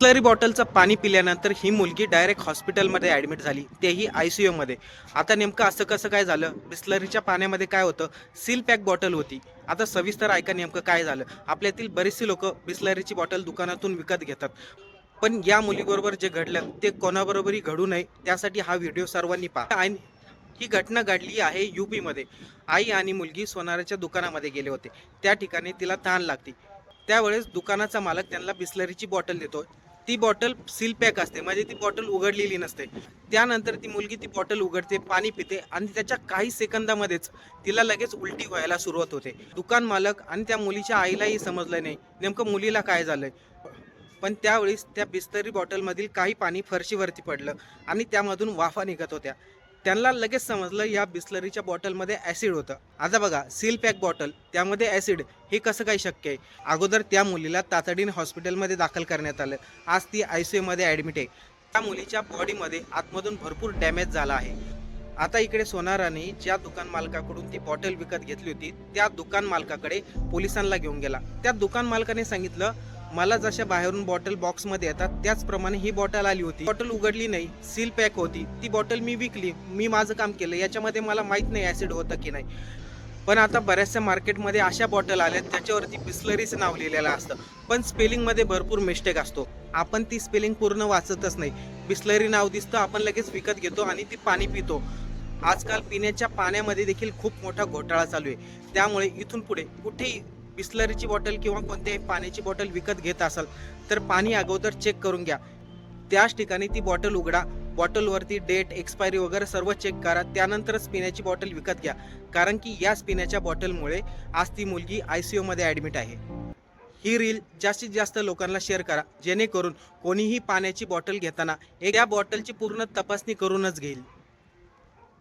बिसलरी बॉटलचं पाणी पिल्यानंतर ही मुलगी डायरेक्ट हॉस्पिटलमध्ये ॲडमिट झाली, तेही ICUमध्ये. आता नेमकं असं कसं काय झालं? बिसलरीच्या पाण्यामध्ये काय होतं? सील पॅक बॉटल होती. आता सविस्तर ऐका नेमकं काय झालं. आपल्यातील बरेचसे लोक बिसलरीची बॉटल दुकानातून विकत घेतात, पण या मुलीबरोबर जे घडलं ते कोणाबरोबरही घडू नये त्यासाठी हा व्हिडिओ सर्वांनी पहा. आणि ही घटना घडली आहे UP मध्ये. आई आणि मुलगी सोनाराच्या दुकानामध्ये गेले होते. त्या ठिकाणी तिला तहान लागते. त्यावेळेस दुकानाचा मालक त्यांना बिसलरीची बॉटल देतो. ती बॉटल सील पॅक असते, म्हणजे ती बॉटल उघडलेली नसते. त्यानंतर ती मुलगी ती बॉटल उघडते, पाणी पिते आणि त्याच्या काही सेकंदामध्येच तिला लगेच उलटी व्हायला सुरुवात होते. दुकान मालक आणि त्या मुलीच्या आईलाही समजलं नाही नेमकं मुलीला काय झालंय. पण त्यावेळेस त्या बिसलरी बॉटलमधील काही पाणी फरशीवरती पडलं आणि त्यामधून वाफा निघत होत्या. त्यांना लगेच समजलं या बिसलरीच्या बॉटलमध्ये ॲसिड होतं. आता बघा, सील पॅक बॉटल त्यामध्ये ॲसिड, हे कसं काय शक्य आहे? अगोदर त्या मुलीला तातडीने हॉस्पिटलमध्ये दाखल करण्यात आलं. आज ती ICUमध्ये ॲडमिट आहे. त्या मुलीच्या बॉडीमध्ये आतमधून भरपूर डॅमेज झाला आहे. आता इकडे सोनाराने ज्या दुकान मालकाकडून ती बॉटल विकत घेतली होती त्या दुकान मालकाकडे पोलिसांना घेऊन गेला. त्या दुकान मालकाने सांगितलं, मला जशा बाहेरून बॉटल बॉक्समध्ये येतात त्याचप्रमाणे ही बॉटल आली होती. बॉटल उघडली नाही, सील पॅक होती. ती बॉटल मी विकली, मी माझं काम केलं. याच्यामध्ये मला माहीत नाही ॲसिड होतं की नाही. पण आता बऱ्याचशा मार्केटमध्ये अशा बॉटल आल्यात त्याच्यावरती बिसलरीचं नाव लिहिलेलं असतं, पण स्पेलिंगमध्ये भरपूर मिस्टेक असतो. आपण ती स्पेलिंग पूर्ण वाचतच नाही. बिसलरी नाव दिसतं, आपण लगेच विकत घेतो आणि ती पाणी पितो. आजकाल पिण्याच्या पाण्यामध्ये देखील खूप मोठा घोटाळा चालू आहे. त्यामुळे इथून पुढे कुठेही बिसलरीची बॉटल किंवा कोणत्याही पाण्याची बॉटल विकत घेत असाल तर पाणी अगोदर चेक करून घ्या. त्याच ठिकाणी ती बॉटल उघडा, बॉटलवरती डेट एक्सपायरी वगैरे सर्व चेक करा, त्यानंतरच पिण्याची बॉटल विकत घ्या. कारण की याच पिण्याच्या बॉटलमुळे आज ती मुलगी ICUमध्ये ॲडमिट आहे. ही रील जास्तीत जास्त लोकांना शेअर करा, जेणेकरून कोणीही पाण्याची बॉटल घेताना त्या बॉटलची पूर्ण तपासणी करूनच घेईल.